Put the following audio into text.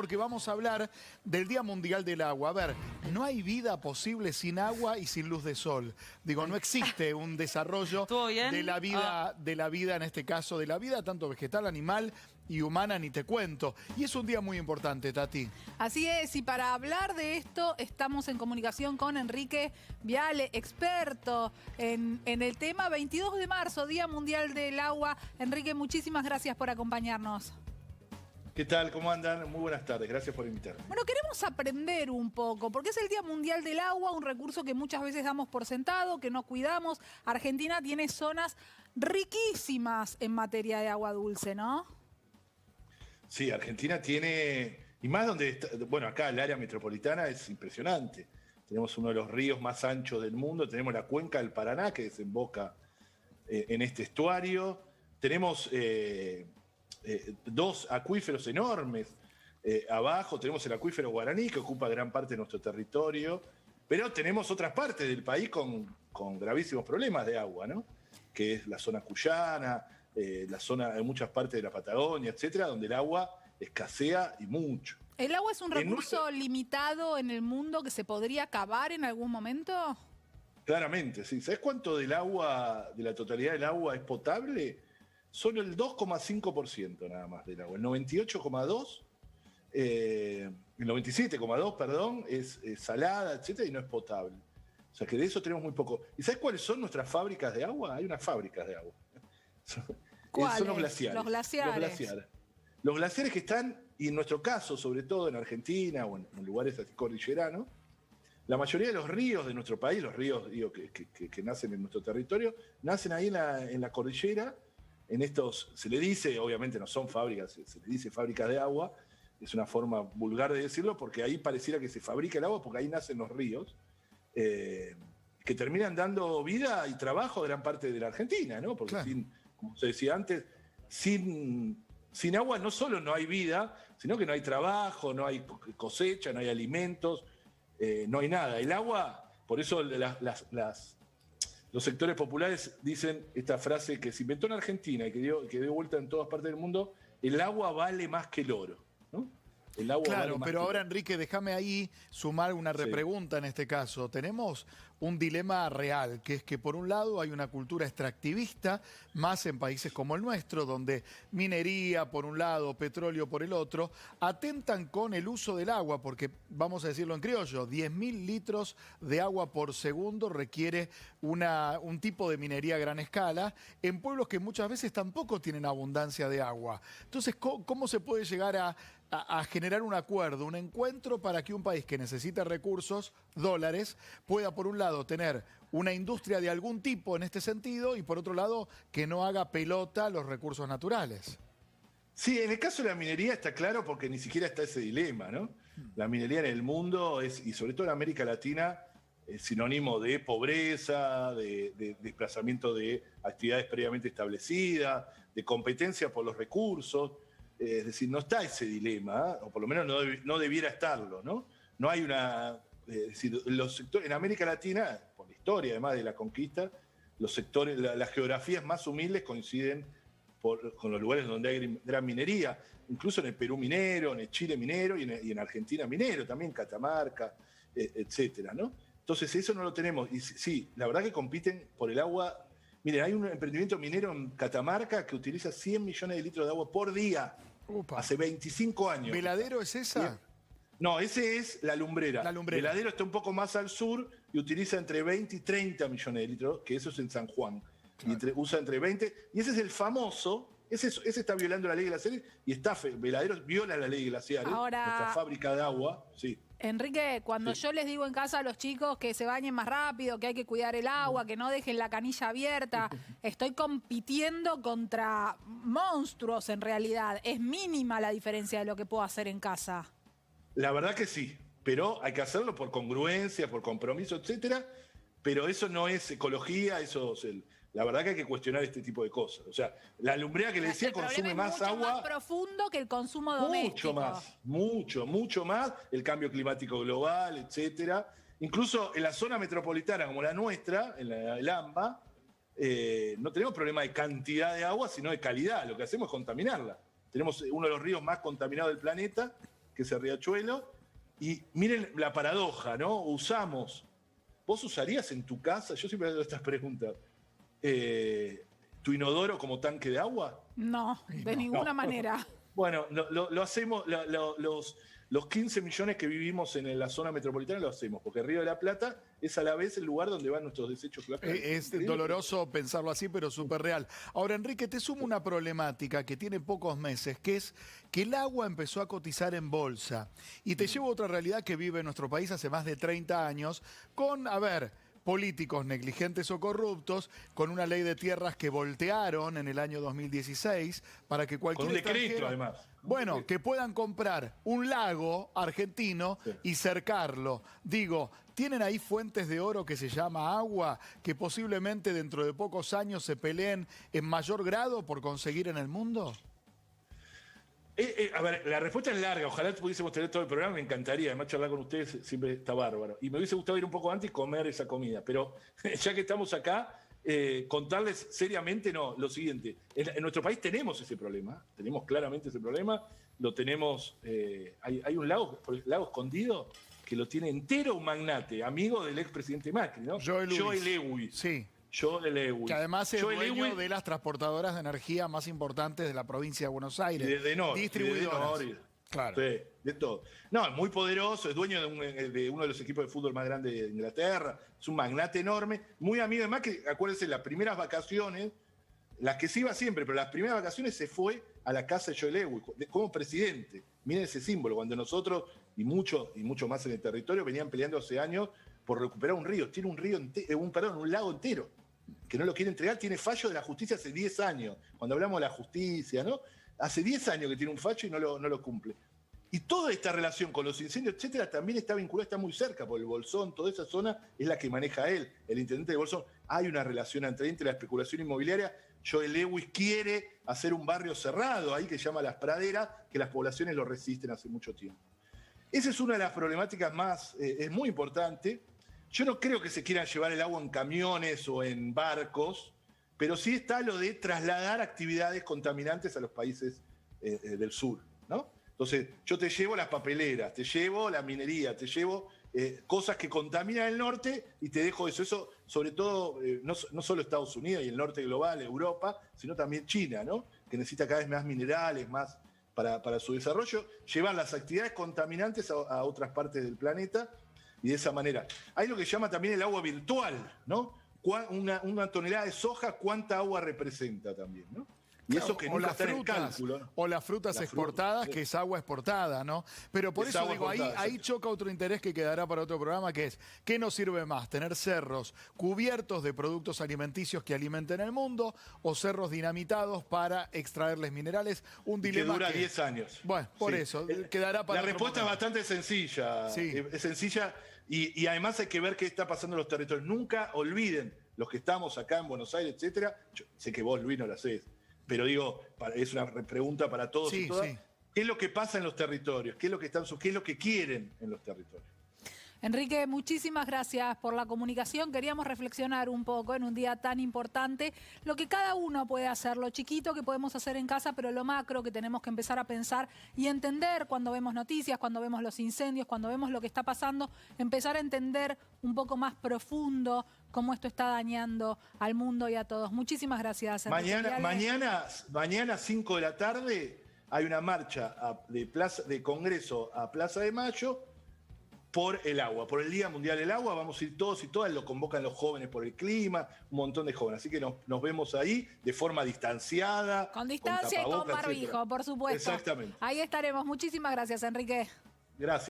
porque vamos a hablar del Día Mundial del Agua. A ver, no hay vida posible sin agua y sin luz de sol. Digo, no existe un desarrollo de la vida, en este caso, de la vida tanto vegetal, animal y humana, ni te cuento. Y es un día muy importante, Tati. Así es, y para hablar de esto estamos en comunicación con Enrique Viale, experto en el tema. 22 de marzo, Día Mundial del Agua. Enrique, muchísimas gracias por acompañarnos. ¿Qué tal? ¿Cómo andan? Muy buenas tardes. Gracias por invitarme. Bueno, queremos aprender un poco, porque es el Día Mundial del Agua, un recurso que muchas veces damos por sentado, que no cuidamos. Argentina tiene zonas riquísimas en materia de agua dulce, ¿no? Sí, Argentina tiene, y más donde está, bueno, acá el área metropolitana es impresionante. Tenemos uno de los ríos más anchos del mundo, tenemos la cuenca del Paraná que desemboca en este estuario. Tenemos dos acuíferos enormes. Abajo tenemos el acuífero Guaraní, que ocupa gran parte de nuestro territorio, pero tenemos otras partes del país con gravísimos problemas de agua, ¿no? Que es la zona cuyana, la zona de muchas partes de la Patagonia, etcétera, donde el agua escasea y mucho. ¿El agua es un recurso limitado en el mundo que se podría acabar en algún momento? Claramente, sí. ¿Sabes cuánto del agua, de la totalidad del agua es potable? Solo el 2,5% nada más del agua. El 98,2%, el 97,2%, perdón, es salada, etcétera, y no es potable. O sea que de eso tenemos muy poco. ¿Y sabes cuáles son nuestras fábricas de agua? Hay unas fábricas de agua. ¿Cuáles? Son los glaciares. Los glaciares. Los glaciares que están, y en nuestro caso, sobre todo en Argentina o en lugares así cordilleranos, la mayoría de los ríos de nuestro país, los ríos digo, que nacen en nuestro territorio, nacen ahí en la cordillera, en estos, se le dice, obviamente no son fábricas, se le dice fábricas de agua, es una forma vulgar de decirlo, porque ahí pareciera que se fabrica el agua, porque ahí nacen los ríos, que terminan dando vida y trabajo a gran parte de la Argentina, ¿no? Porque claro, como se decía antes, sin agua no solo no hay vida, sino que no hay trabajo, no hay cosecha, no hay alimentos, no hay nada. El agua, por eso los sectores populares dicen esta frase que se inventó en Argentina y que dio vuelta en todas partes del mundo: el agua vale más que el oro, ¿no? El agua claro, vale más pero ahora, Enrique, déjame ahí sumar una repregunta en este caso. Tenemos un dilema real, que es que por un lado hay una cultura extractivista, más en países como el nuestro, donde minería por un lado, petróleo por el otro, atentan con el uso del agua, porque, vamos a decirlo en criollo, 10.000 litros de agua por segundo requiere un tipo de minería a gran escala, en pueblos que muchas veces tampoco tienen abundancia de agua. Entonces, ¿cómo se puede llegar a generar un acuerdo, un encuentro para que un país que necesita recursos, dólares, pueda por un lado tener una industria de algún tipo en este sentido y por otro lado que no haga pelota los recursos naturales? Sí, en el caso de la minería está claro porque ni siquiera está ese dilema, ¿no? La minería en el mundo es, y sobre todo en América Latina, es sinónimo de pobreza, de desplazamiento de actividades previamente establecidas, de competencia por los recursos. Es decir, no está ese dilema, o por lo menos no debiera estarlo, ¿no? No hay una... Es decir, los sectores, en América Latina, por la historia además de la conquista, los sectores, las geografías más humildes coinciden con los lugares donde hay gran minería, incluso en el Perú minero, en el Chile minero y en Argentina minero, también Catamarca, etcétera, ¿no? Entonces eso no lo tenemos. Y sí, la verdad que compiten por el agua. Miren, hay un emprendimiento minero en Catamarca que utiliza 100 millones de litros de agua por día. Upa. Hace 25 años. ¿Veladero es esa? No, ese es La Lumbrera. La Lumbrera. Veladero está un poco más al sur y utiliza entre 20 y 30 millones de litros, que eso es en San Juan. Claro. Y usa entre 20. Y ese es el famoso, ese está violando la ley de glaciares y Veladero viola la ley de glaciares. Ahora, nuestra fábrica de agua, sí. Enrique, cuando yo les digo en casa a los chicos que se bañen más rápido, que hay que cuidar el agua, que no dejen la canilla abierta, estoy compitiendo contra monstruos en realidad. Es mínima la diferencia de lo que puedo hacer en casa. La verdad que sí, pero hay que hacerlo por congruencia, por compromiso, etcétera. Pero eso no es ecología, eso es la verdad que hay que cuestionar este tipo de cosas. O sea, la lumbrera que le decía consume más agua. Es más profundo que el consumo doméstico. Mucho más. El cambio climático global, etcétera. Incluso en la zona metropolitana como la nuestra, en el AMBA, no tenemos problema de cantidad de agua, sino de calidad. Lo que hacemos es contaminarla. Tenemos uno de los ríos más contaminados del planeta, que es el riachuelo. Y miren la paradoja, ¿no? ¿Vos usarías en tu casa, yo siempre hago estas preguntas, tu inodoro como tanque de agua? No, de ninguna manera. Bueno, lo hacemos, los 15 millones que vivimos en la zona metropolitana lo hacemos, porque Río de la Plata es a la vez el lugar donde van nuestros desechos cloacales. Es doloroso pensarlo así, pero súper real. Ahora, Enrique, te sumo una problemática que tiene pocos meses, que es que el agua empezó a cotizar en bolsa. Y te llevo a otra realidad que vive en nuestro país hace más de 30 años, con, políticos negligentes o corruptos, con una ley de tierras que voltearon en el año 2016 para que cualquier Con un decreto, además. Bueno, que puedan comprar un lago argentino y cercarlo. Digo, ¿tienen ahí fuentes de oro que se llama agua, que posiblemente dentro de pocos años se peleen en mayor grado por conseguir en el mundo? A ver, la respuesta es larga. Ojalá pudiésemos tener todo el programa, me encantaría. Además, charlar con ustedes siempre está bárbaro. Y me hubiese gustado ir un poco antes y comer esa comida. Pero ya que estamos acá, contarles seriamente lo siguiente. En nuestro país tenemos ese problema, tenemos claramente ese problema. Lo tenemos, hay un lago Escondido, que lo tiene entero un magnate, amigo del expresidente Macri, ¿no? Joe Lewis. Sí. Joe Lewis. Que además es dueño de las transportadoras de energía más importantes de la provincia de Buenos Aires. Distribuidoras. Claro. Sí, de todo. No, es muy poderoso, es dueño de uno de los equipos de fútbol más grandes de Inglaterra, es un magnate enorme, muy amigo de Macri. Acuérdense, las primeras vacaciones, las que se iba siempre, pero las primeras vacaciones se fue a la casa de Joe Lewis como presidente. Miren ese símbolo, cuando nosotros, y mucho más en el territorio, venían peleando hace años por recuperar un río. Tiene un lago entero, que no lo quiere entregar, tiene fallo de la justicia hace 10 años. Cuando hablamos de la justicia, ¿no? Hace 10 años que tiene un fallo y no lo cumple. Y toda esta relación con los incendios, etcétera, también está vinculada, está muy cerca, por el Bolsón, toda esa zona es la que maneja él, el intendente de Bolsón. Hay una relación entre la especulación inmobiliaria. Joe Lewis quiere hacer un barrio cerrado ahí que se llama Las Praderas, que las poblaciones lo resisten hace mucho tiempo. Esa es una de las problemáticas más, es muy importante. Yo no creo que se quieran llevar el agua en camiones o en barcos, pero sí está lo de trasladar actividades contaminantes a los países del sur, ¿no? Entonces, yo te llevo las papeleras, te llevo la minería, te llevo cosas que contaminan el norte y te dejo eso. Eso, sobre todo, no solo Estados Unidos y el norte global, Europa, sino también China, ¿no? Que necesita cada vez más minerales, más para su desarrollo, llevar las actividades contaminantes a otras partes del planeta y de esa manera. Hay lo que se llama también el agua virtual, ¿no? Una tonelada de soja, ¿cuánta agua representa también, ¿no? Y eso que nunca está en el cálculo, ¿no? O las frutas exportadas, que es agua exportada, ¿no? Pero por eso digo, ahí choca otro interés que quedará para otro programa, que es, ¿qué nos sirve más? ¿Tener cerros cubiertos de productos alimenticios que alimenten el mundo o cerros dinamitados para extraerles minerales? Un dilema que dura 10 años. Bueno, por eso, quedará para La respuesta es bastante sencilla. Sí. Es sencilla y además hay que ver qué está pasando en los territorios. Nunca olviden, los que estamos acá en Buenos Aires, etcétera, yo sé que vos, Luis, no lo hacés, pero digo, es una pregunta para todos y todas. Sí. ¿Qué es lo que pasa en los territorios? ¿Qué es lo que quieren en los territorios? Enrique, muchísimas gracias por la comunicación. Queríamos reflexionar un poco en un día tan importante, lo que cada uno puede hacer, lo chiquito que podemos hacer en casa, pero lo macro que tenemos que empezar a pensar y entender cuando vemos noticias, cuando vemos los incendios, cuando vemos lo que está pasando, empezar a entender un poco más profundo cómo esto está dañando al mundo y a todos. Muchísimas gracias, Enrique. Mañana 5 de la tarde hay una marcha de Congreso a Plaza de Mayo por el agua, por el Día Mundial del Agua. Vamos a ir todos y todas, lo convocan los jóvenes por el clima, un montón de jóvenes. Así que nos vemos ahí de forma distanciada. Con distancia y con barbijo, por supuesto. Exactamente. Ahí estaremos. Muchísimas gracias, Enrique. Gracias.